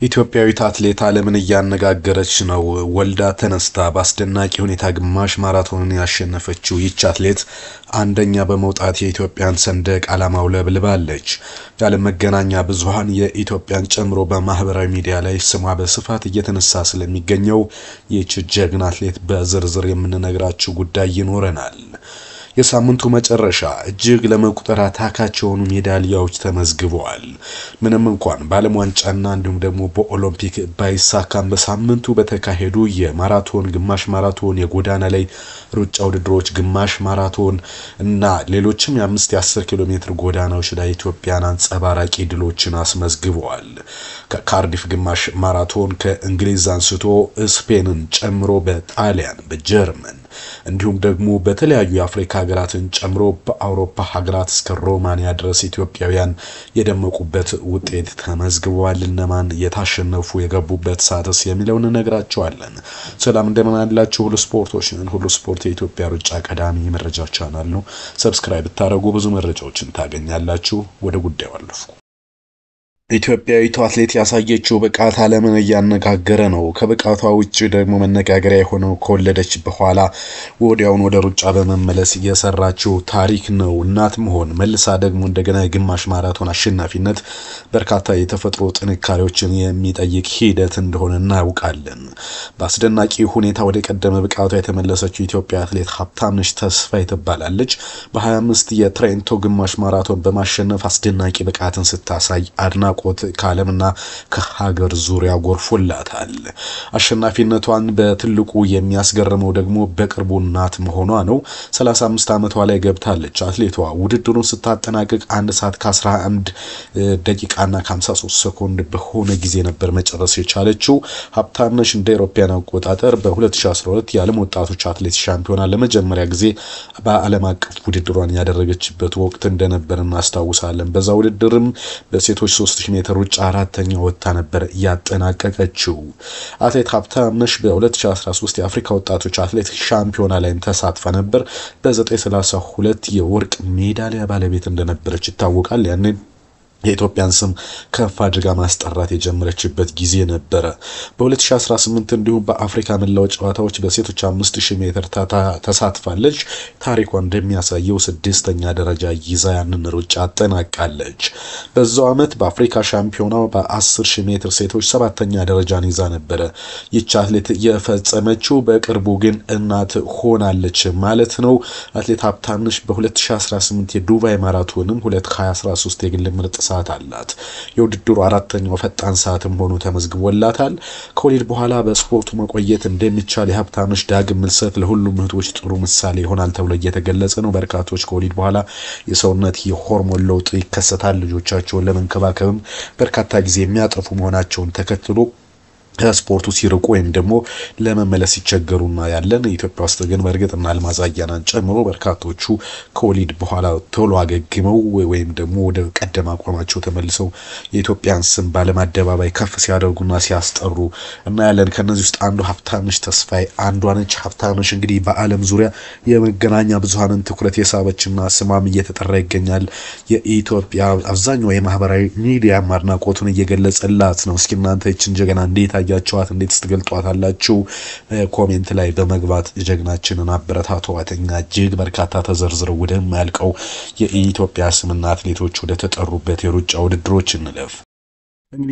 ኢትዮጵያዊት አትሌት ዓለምን እያነጋገረች ነው። ወልዳ ተነስታ በአስደናቂ ሁኔታ ግማሽ ማራቶንን ያሸነፈችው ይህች አትሌት አንደኛ በመውጣት የኢትዮጵያን ሰንደቅ ዓላማ አውለብልባለች። የዓለም መገናኛ ብዙሃን የኢትዮጵያን ጨምሮ በማህበራዊ ሚዲያ ላይ ስሟ በስፋት እየተነሳ ስለሚገኘው ይህች ጀግና አትሌት በዝርዝር የምንነግራችሁ ጉዳይ ይኖረናል። የሳምንቱ መጨረሻ እጅግ ለመቁጠር አታካች የሆኑ ሜዳሊያዎች ተመዝግበዋል። ምንም እንኳን በዓለም ዋንጫና እንዲሁም ደግሞ በኦሎምፒክ ባይሳካም በሳምንቱ በተካሄዱ የማራቶን፣ ግማሽ ማራቶን፣ የጎዳና ላይ ሩጫ ውድድሮች፣ ግማሽ ማራቶን እና ሌሎችም የ5-10 ኪሎ ሜትር ጎዳናዎች ላይ ኢትዮጵያን አንጸባራቂ ድሎችን አስመዝግበዋል። ከካርዲፍ ግማሽ ማራቶን ከእንግሊዝ አንስቶ ስፔንን ጨምሮ በጣሊያን፣ በጀርመን እንዲሁም ደግሞ በተለያዩ የአፍሪካ ሀገራትን ጨምሮ በአውሮፓ ሀገራት እስከ ሮማኒያ ድረስ ኢትዮጵያውያን የደመቁበት ውጤት ተመዝግቧል። እነማን የታሸነፉ የገቡበት ሳትስ የሚለውን እነግራችኋለን። ሰላም እንደምን አላችሁ? ሁሉ ስፖርቶችን ሁሉ ስፖርት የኢትዮጵያ ሩጫ ቀዳሚ መረጃ ቻናል ነው። ሰብስክራይብ ብታደርጉ ብዙ መረጃዎችን ታገኛላችሁ። ወደ ጉዳዩ አለፍኩ። ኢትዮጵያዊቷ አትሌት ያሳየችው ብቃት ዓለምን እያነጋገረ ነው። ከብቃቷ ውጪ ደግሞ መነጋገሪያ የሆነው ከወለደች በኋላ ወዲያውን ወደ ሩጫ በመመለስ የሰራችው ታሪክ ነው። እናት መሆን መልሳ ደግሞ እንደገና የግማሽ ማራቶን አሸናፊነት በርካታ የተፈጥሮ ጥንካሬዎችን የሚጠይቅ ሂደት እንደሆነ እናውቃለን። በአስደናቂ ሁኔታ ወደ ቀደመ ብቃቷ የተመለሰችው ኢትዮጵያ አትሌት ሀብታምነሽ ተስፋዬ ትባላለች። በ25 የትሬንቶ ግማሽ ማራቶን በማሸነፍ አስደናቂ ብቃትን ስታሳይ አድናቆት ከዓለምና ከሀገር ዙሪያ ጎርፎላታል። አሸናፊነቷን በትልቁ የሚያስገርመው ደግሞ በቅርቡ እናት መሆኗ ነው። 35 ዓመቷ ላይ ገብታለች። አትሌቷ ውድድሩን ስታጠናቅቅ 1 ሰዓት ከ11 ደቂቃና ከ53 ሰኮንድ በሆነ ጊዜ ነበር መጨረስ የቻለችው። ሀብታምነሽ እንደ አውሮፓውያን አቆጣጠር በ2012 የዓለም ወጣቶች አትሌት ሻምፒዮና ለመጀመሪያ ጊዜ በዓለም አቀፍ ውድድሯን ያደረገችበት ወቅት እንደነበር እናስታውሳለን። በዛ ውድድርም በሴቶች 3000 ሜትር ሩጫ አራተኛ ወጣ ነበር ያጠናቀቀችው። አትሌት ሀብታምነሽ በ2013 የአፍሪካ ወጣቶች አትሌት ሻምፒዮና ላይም ተሳትፋ ነበር። በ932 የወርቅ ሜዳሊያ ባለቤት እንደነበረች ይታወቃል። ያኔ የኢትዮጵያን ስም ከፍ አድርጋ ማስጠራት የጀመረችበት ጊዜ ነበረ። በ2018 እንዲሁም በአፍሪካ መላው ጨዋታዎች በሴቶች 5000 ሜትር ተሳትፋለች። ታሪኳ እንደሚያሳየው 6ኛ ደረጃ ይዛ ያንን ሩጫ አጠናቃለች። በዛው ዓመት በአፍሪካ ሻምፒዮናው በ10000 ሜትር ሴቶች 7ኛ ደረጃን ይዛ ነበረ። ይህች አትሌት የፈጸመችው በቅርቡ ግን እናት ሆናለች ማለት ነው። አትሌት ሀብታምነሽ በ2018 የዱባይ ማራቶንም 2:20:13 የግል ምርጥ ሰዓት አላት። የውድድሩ አራተኛው ፈጣን ሰዓትም ሆኖ ተመዝግቦላታል። ከወሊድ በኋላ በስፖርቱ መቆየት እንደሚቻል የሀብታምነሽ ዳግም ምልሰት ለሁሉም እህቶች ጥሩ ምሳሌ ይሆናል ተብሎ እየተገለጸ ነው። በርካቶች ከወሊድ በኋላ የሰውነት የሆርሞን ለውጥ ይከሰታል። ልጆቻቸውን ለመንከባከብም በርካታ ጊዜ የሚያጠፉ መሆናቸውን ተከትሎ ከስፖርቱ ሲርቁ ወይም ደግሞ ለመመለስ ሲቸገሩና ያለን ኢትዮጵያ ውስጥ ግን በእርግጥና አልማዝ አያናን ጨምሮ በርካቶቹ ከወሊድ በኋላ ቶሎ አገግመው ወይም ደግሞ ወደ ቀደም አቋማቸው ተመልሰው የኢትዮጵያን ስም ባለም አደባባይ ከፍ ሲያደርጉና ሲያስጠሩ እና ያለን ከነዚህ ውስጥ አንዱ ሀብታምነሽ ተስፋዬ አንዷ ነች። ሀብታምነሽ እንግዲህ በዓለም ዙሪያ የመገናኛ ብዙሃንን ትኩረት የሳበችና ስሟም እየተጠራ ይገኛል። የኢትዮጵያ አብዛኛው የማህበራዊ ሚዲያ አድናቆቱን እየገለጸላት ነው። እስኪ እናንተ እቺን ጀግና እንዴት ያያችኋት? እንዴት ስትገልጧታላችሁ? ኮሜንት ላይ በመግባት ጀግናችንን አበረታቷትና እጅግ በርካታ ተዘርዝረው ወደማያልቀው የኢትዮጵያ ስምና አትሌቶች ወደ ተጠሩበት የሩጫ ውድድሮች እንለፍ።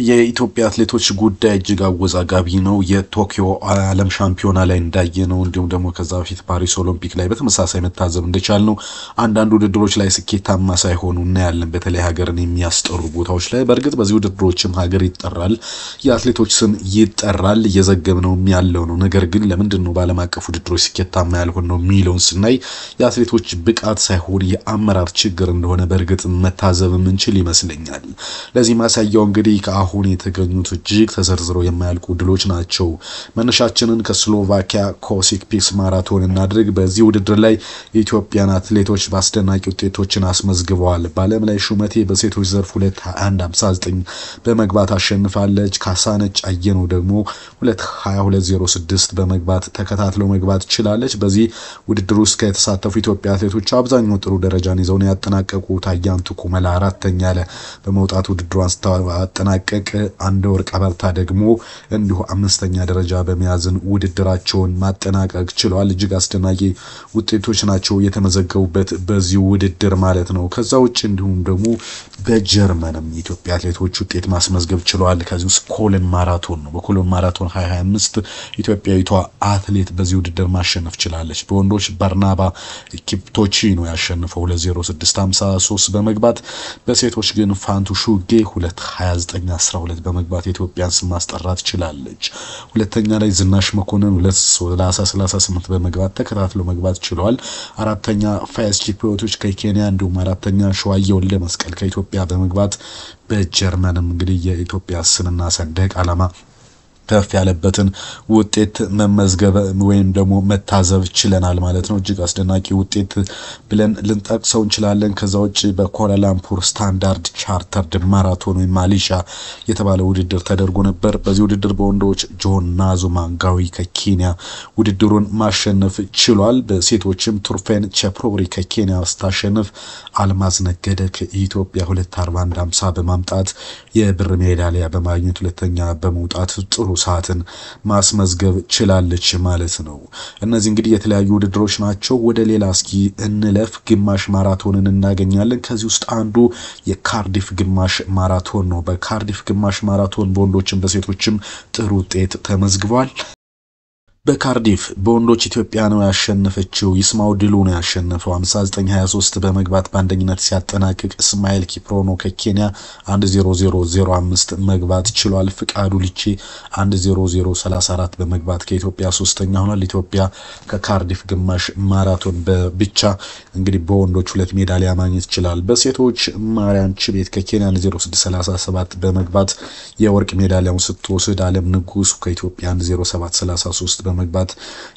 የኢትዮጵያ አትሌቶች ጉዳይ እጅግ አወዛጋቢ ነው። የቶኪዮ ዓለም ሻምፒዮና ላይ እንዳየነው እንዲሁም ደግሞ ከዛ በፊት ፓሪስ ኦሎምፒክ ላይ በተመሳሳይ መታዘብ እንደቻልነው አንዳንድ ውድድሮች ላይ ስኬታማ ሳይሆኑ እናያለን። በተለይ ሀገርን የሚያስጠሩ ቦታዎች ላይ በእርግጥ በዚህ ውድድሮችም ሀገር ይጠራል፣ የአትሌቶች ስም ይጠራል፣ እየዘገብነው ያለው ነው። ነገር ግን ለምንድነው በዓለም አቀፍ ውድድሮች ስኬታማ ያልሆነው የሚለውን ስናይ የአትሌቶች ብቃት ሳይሆን የአመራር ችግር እንደሆነ በእርግጥ መታዘብ የምንችል ይመስለኛል። ለዚህ ማሳያው እንግዲህ ከአሁን የተገኙት እጅግ ተዘርዝረው የማያልቁ ድሎች ናቸው። መነሻችንን ከስሎቫኪያ ኮሲክ ፒስ ማራቶን እናድርግ። በዚህ ውድድር ላይ የኢትዮጵያን አትሌቶች በአስደናቂ ውጤቶችን አስመዝግበዋል። በዓለም ላይ ሹመቴ በሴቶች ዘርፍ 2:21:59 በመግባት አሸንፋለች። ካሳነች አየነው ደግሞ 2:22:06 በመግባት ተከታትለው መግባት ችላለች። በዚህ ውድድር ውስጥ ከተሳተፉ ኢትዮጵያ አትሌቶች አብዛኛው ጥሩ ደረጃን ይዘው ነው ያጠናቀቁት። አያንቱ ኩመላ 4ኛ ላይ በመውጣት ውድድሯን ስታጠናቀቅ አንድ ወርቅ አበርታ ደግሞ እንዲሁ 5ኛ ደረጃ በመያዝን ውድድራቸውን ማጠናቀቅ ችለዋል። እጅግ አስደናቂ ውጤቶች ናቸው የተመዘገቡበት በዚህ ውድድር ማለት ነው። ከዛ ውጭ እንዲሁም ደግሞ በጀርመንም ኢትዮጵያ አትሌቶች ውጤት ማስመዝገብ ችለዋል። ከዚህ ውስጥ ኮሎን ማራቶን ነው። በኮሎን ማራቶን 2025 ኢትዮጵያዊቷ አትሌት በዚህ ውድድር ማሸነፍ ችላለች። በወንዶች በርናባ ኪፕቶቺ ነው ያሸነፈው 2:06:53 በመግባት በሴቶች ግን ፋንቱ ሹጌ 2:29:12 በመግባት ኢትዮጵያን ስም ማስጠራት ችላለች። ሁለተኛ ላይ ዝናሽ መኮንን 2:30:38 በመግባት ተከታትሎ መግባት ችለዋል። አራተኛ ፋያስ ቺፕዮቶች ከኬንያ እንዲሁም አራተኛ ሸዋዬ ወልደ መስቀል ከኢትዮጵያ በመግባት በጀርመንም እንግዲህ የኢትዮጵያ ስምና ሰንደቅ ዓላማ ከፍ ያለበትን ውጤት መመዝገብ ወይም ደግሞ መታዘብ ችለናል ማለት ነው። እጅግ አስደናቂ ውጤት ብለን ልንጠቅሰው እንችላለን። ከዛ ውጪ በኳላላምፑር ስታንዳርድ ቻርተርድ ማራቶን ወይ ማሌሺያ የተባለ ውድድር ተደርጎ ነበር። በዚህ ውድድር በወንዶች ጆን ናዙ ማንጋዊ ከኬንያ ውድድሩን ማሸነፍ ችሏል። በሴቶችም ቱርፌን ቸፕሮሪ ከኬንያ ስታሸንፍ አልማዝ ነገደ ከኢትዮጵያ 2:41:50 በማምጣት የብር ሜዳሊያ በማግኘት ሁለተኛ በመውጣት ጥሩ ሰዓትን ማስመዝገብ ችላለች ማለት ነው። እነዚህ እንግዲህ የተለያዩ ውድድሮች ናቸው። ወደ ሌላ እስኪ እንለፍ። ግማሽ ማራቶንን እናገኛለን። ከዚህ ውስጥ አንዱ የካርዲፍ ግማሽ ማራቶን ነው። በካርዲፍ ግማሽ ማራቶን በወንዶችም በሴቶችም ጥሩ ውጤት ተመዝግቧል። በካርዲፍ በወንዶች ኢትዮጵያ ነው ያሸነፈችው። ይስማው ድሉ ነው ያሸነፈው 59:23 በመግባት በአንደኝነት ሲያጠናቅቅ እስማኤል ኪፕሮኖ ከኬንያ 1:00:05 መግባት ችሏል። ፍቃዱ ልቼ 1:00:34 በመግባት ከኢትዮጵያ ሶስተኛ ሆኗል። ኢትዮጵያ ከካርዲፍ ግማሽ ማራቶን በብቻ እንግዲህ በወንዶች 2 ሜዳሊያ ማግኘት ይችላል። በሴቶች ማርያም ችቤት ከኬንያ 1:06:37 በመግባት የወርቅ ሜዳሊያውን ስትወስድ አለም ንጉስ ከኢትዮጵያ 1:07:33 በመግባት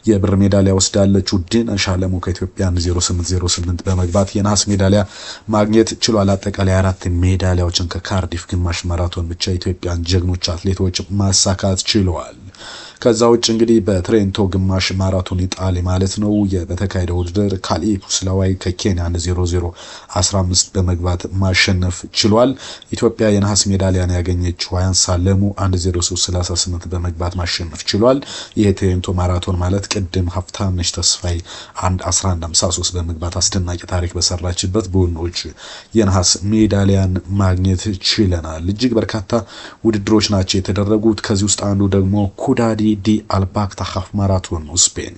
የብር ሜዳሊያ ወስዳለች። ውድነሽ አለሙ ከኢትዮጵያ 1:08:08 በመግባት የነሐስ ሜዳሊያ ማግኘት ችሏል። አጠቃላይ 4 ሜዳሊያዎችን ከካርዲፍ ግማሽ ማራቶን ብቻ ኢትዮጵያን ጀግኖች አትሌቶች ማሳካት ችለዋል። ከዛ ውጭ እንግዲህ በትሬንቶ ግማሽ ማራቶን ኢጣሊ ማለት ነው በተካሄደው ውድድር ካሊፕ ስላዋይ ከኬንያ 1:00:15 በመግባት ማሸነፍ ችሏል። ኢትዮጵያ የነሐስ ሜዳሊያን ያገኘችው አያንስ አለሙ 1:03:38 በመግባት ማሸነፍ ችሏል። ይሄ ትሬንቶ ማራቶን ማለት ቅድም ሀብታምነሽ ተስፋይ 1:11:53 በመግባት አስደናቂ ታሪክ በሰራችበት በወንዶች የነሐስ ሜዳሊያን ማግኘት ችለናል። እጅግ በርካታ ውድድሮች ናቸው የተደረጉት። ከዚህ ውስጥ አንዱ ደግሞ ኩዳዲ ዲ አልባክታ ሃፍ ማራቶን ነው ስፔን።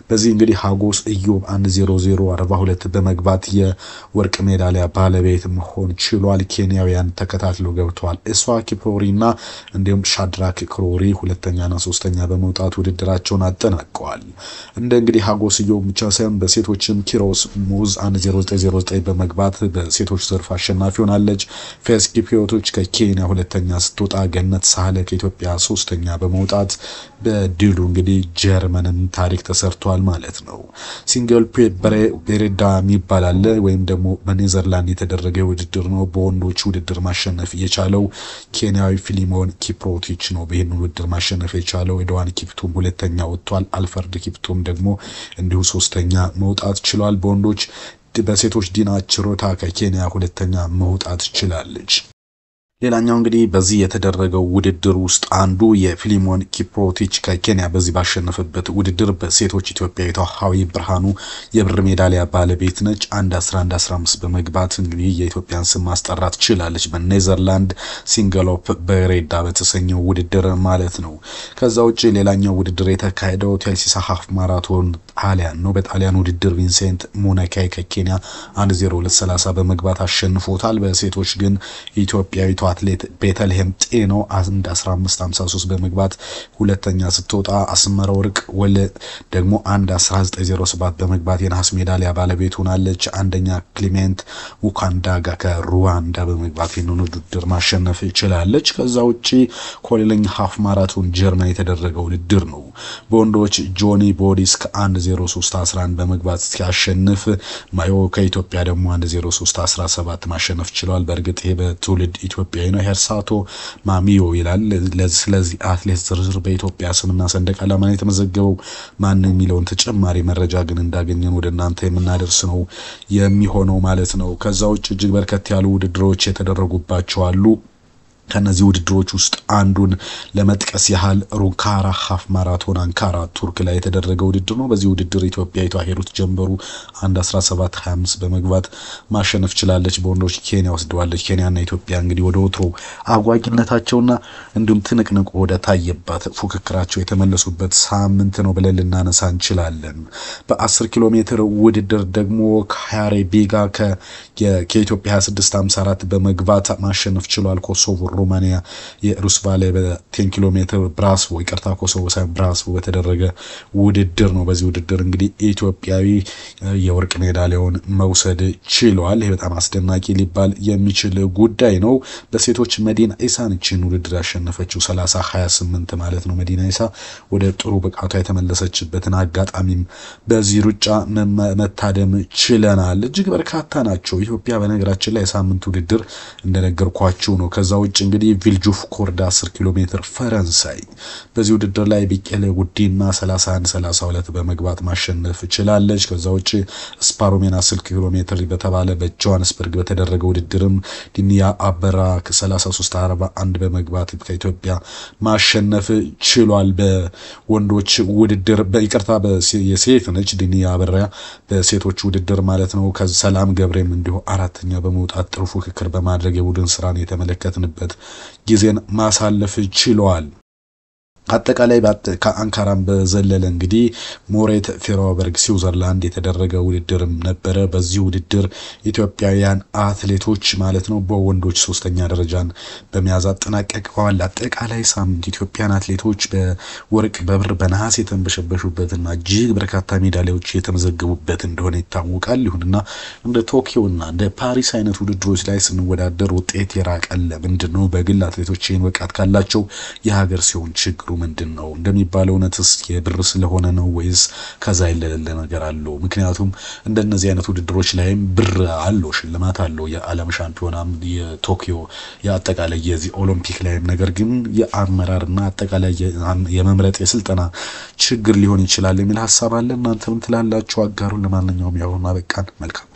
በዚህ እንግዲህ ሀጎስ ኢዮብ 1:00:42 በመግባት የወርቅ ሜዳሊያ ባለቤት መሆን ችሏል። ኬንያውያን ተከታትለው ገብተዋል። እሷ ኪፕሮሪና እንዲሁም ሻድራክ ክሮሪ ሁለተኛና ሶስተኛ በመውጣት ውድድራቸውን አጠናቀዋል። እንደ እንግዲህ ሀጎስ ኢዮብ ብቻ ሳይሆን በሴቶችም ኪሮስ ሙዝ 1:09:09 በመግባት በሴቶች ዘርፍ አሸናፊ ሆናለች። ፌስ ኪፕዮቶች ከኬንያ ሁለተኛ ስትወጣ ገነት ሳህለ ከኢትዮጵያ ሶስተኛ በመውጣት በድሉ እንግዲህ ጀርመንን ታሪክ ተሰርቷል ማለት ነው። ሲንግል ፔሬዳ የሚባል ወይም ደግሞ በኔዘርላንድ የተደረገ ውድድር ነው። በወንዶች ውድድር ማሸነፍ የቻለው ኬንያዊ ፊሊሞን ኪፕሮቲች ነው። በይህን ውድድር ማሸነፍ የቻለው ኤድዋን ኪፕቱም ሁለተኛ ወጥቷል። አልፈርድ ኪፕቱም ደግሞ እንዲሁ ሶስተኛ መውጣት ችሏል። በወንዶች በሴቶች ዲና ችሮታ ከኬንያ ሁለተኛ መውጣት ችላለች። ሌላኛው እንግዲህ በዚህ የተደረገው ውድድር ውስጥ አንዱ የፊሊሞን ኪፕሮቲች ከኬንያ በዚህ ባሸነፈበት ውድድር በሴቶች ኢትዮጵያዊቷ ሀዊ ብርሃኑ የብር ሜዳሊያ ባለቤት ነች። 1:11:15 በመግባት እንግዲህ የኢትዮጵያን ስም ማስጠራት ችላለች በኔዘርላንድ ሲንግሎፕ በሬዳ በተሰኘው ውድድር ማለት ነው። ከዛ ውጪ ሌላኛው ውድድር የተካሄደው ቴልሲሳ ሃፍ ማራቶን ጣሊያን ነው። በጣሊያን ውድድር ቪንሴንት ሞናካይ ከኬንያ 1:02:30 በመግባት አሸንፎታል። በሴቶች ግን ኢትዮጵያዊቷ አትሌት ቤተልሔም ጤኖ 1:15:53 በመግባት ሁለተኛ ስትወጣ አስመራ ወርቅ ወል ደግሞ 1:19:07 በመግባት የነሐስ ሜዳሊያ ባለቤት ሆናለች። አንደኛ ክሊሜንት ሙካንዳጋ ከሩዋንዳ በመግባት ይህንን ውድድር ማሸነፍ ይችላለች። ከዛ ውጪ ኮሊንግ ሃፍ ማራቶን ጀርመን የተደረገው ውድድር ነው። በወንዶች ጆኒ ቦዲስ ከ1:03:11 በመግባት ሲያሸንፍ ማዮ ከኢትዮጵያ ደግሞ 1:03:17 ማሸነፍ ችሏል። በእርግጥ ይሄ በትውልድ ኢትዮጵያዊ ነው። ሄርሳቶ ማሚዮ ይላል። ስለዚህ አትሌት ዝርዝር በኢትዮጵያ ስምና ሰንደቅ ዓላማ ላይ የተመዘገበው ማን የሚለውን ተጨማሪ መረጃ ግን እንዳገኘን ወደ እናንተ የምናደርስ ነው የሚሆነው ማለት ነው። ከዛ ውጭ እጅግ በርከት ያሉ ውድድሮች የተደረጉባቸው አሉ። ከነዚህ ውድድሮች ውስጥ አንዱን ለመጥቀስ ያህል ሩካራ ሃፍ ማራቶን አንካራ ቱርክ ላይ የተደረገ ውድድር ነው። በዚህ ውድድር ኢትዮጵያዊቷ ሄሩት ጀንበሩ 1:17:25 በመግባት ማሸነፍ ችላለች። በወንዶች ኬንያ ወስደዋለች። ኬንያና ኢትዮጵያ እንግዲህ ወደ ወትሮ አጓጊነታቸውና እንዲሁም ትንቅንቁ ወደ ታየባት ፉክክራቸው የተመለሱበት ሳምንት ነው ብለን ልናነሳ እንችላለን። በ10 ኪሎ ሜትር ውድድር ደግሞ ካያሬ ቤጋ ከኢትዮጵያ 26:54 በመግባት ማሸነፍ ችሏል። ኮሶቮ ሮማኒያ የሩስቫሌ በ10 ኪሎ ሜትር ብራስቮ ይቅርታ ኮሶቮ ሳይሆን ብራስቮ በተደረገ ውድድር ነው። በዚህ ውድድር እንግዲህ ኢትዮጵያዊ የወርቅ ሜዳሊያውን መውሰድ ችሏል። ይሄ በጣም አስደናቂ ሊባል የሚችል ጉዳይ ነው። በሴቶች መዲና ኢሳ ነችን ውድድር ያሸነፈችው 30:28 ማለት ነው። መዲና ኢሳ ወደ ጥሩ ብቃቷ የተመለሰችበትን አጋጣሚም በዚህ ሩጫ መታደም ችለናል። እጅግ በርካታ ናቸው። ኢትዮጵያ በነገራችን ላይ የሳምንት ውድድር እንደነገርኳችሁ ነው። ከዛ ውጭ እንግዲህ ቪልጁፍ ኮርዳ 10 ኪሎ ሜትር ፈረንሳይ በዚህ ውድድር ላይ ቢቀለ ውዲና 31:32 በመግባት ማሸነፍ ችላለች። ከዛ ውጭ ስፓሮሜና 10 ኪሎ ሜትር በተባለ በጆሃንስበርግ በተደረገ ውድድርም ዲኒያ አበራ ከ33:41 በመግባት ከኢትዮጵያ ማሸነፍ ችሏል። በወንዶች ውድድር በይቅርታ የሴት ነች ዲኒያ አበራ በሴቶች ውድድር ማለት ነው። ከሰላም ገብሬም እንዲሁ አራተኛ በመውጣት ጥሩ ፉክክር በማድረግ የቡድን ስራን የተመለከትንበት ጊዜን ማሳለፍ ችሏል። አጠቃላይ ከአንካራም በዘለለ እንግዲህ ሞሬት ፌሮበርግ ስዊዘርላንድ የተደረገ ውድድርም ነበረ። በዚህ ውድድር ኢትዮጵያውያን አትሌቶች ማለት ነው በወንዶች 3ኛ ደረጃን በመያዝ አጠናቀቀዋል። አጠቃላይ ሳምንት ኢትዮጵያን አትሌቶች በወርቅ በብር በነሐስ የተንበሸበሹበትና እጅግ በርካታ ሜዳሊያዎች የተመዘገቡበት እንደሆነ ይታወቃል። ይሁንና እንደ ቶኪዮና እንደ ፓሪስ አይነት ውድድሮች ላይ ስንወዳደር ውጤት የራቀለ ምንድነው በግል አትሌቶች ይህን ወቃት ካላቸው የሀገር ሲሆን ችግሩ ምንድነው? እንደሚባለው እውነትስ የብር ስለሆነ ነው ወይስ ከዛ የሌለ ነገር አለው? ምክንያቱም እንደነዚህ አይነት ውድድሮች ላይም ብር አለው፣ ሽልማት አለው። የዓለም ሻምፒዮናም የቶኪዮ የአጠቃላይ የዚህ ኦሎምፒክ ላይም ነገር ግን የአመራርና አጠቃላይ የመምረጥ የስልጠና ችግር ሊሆን ይችላል የሚል ሐሳብ አለ። እናንተ ምን ትላላችሁ? አጋሩን። ለማንኛውም ያው ማበቃን። መልካም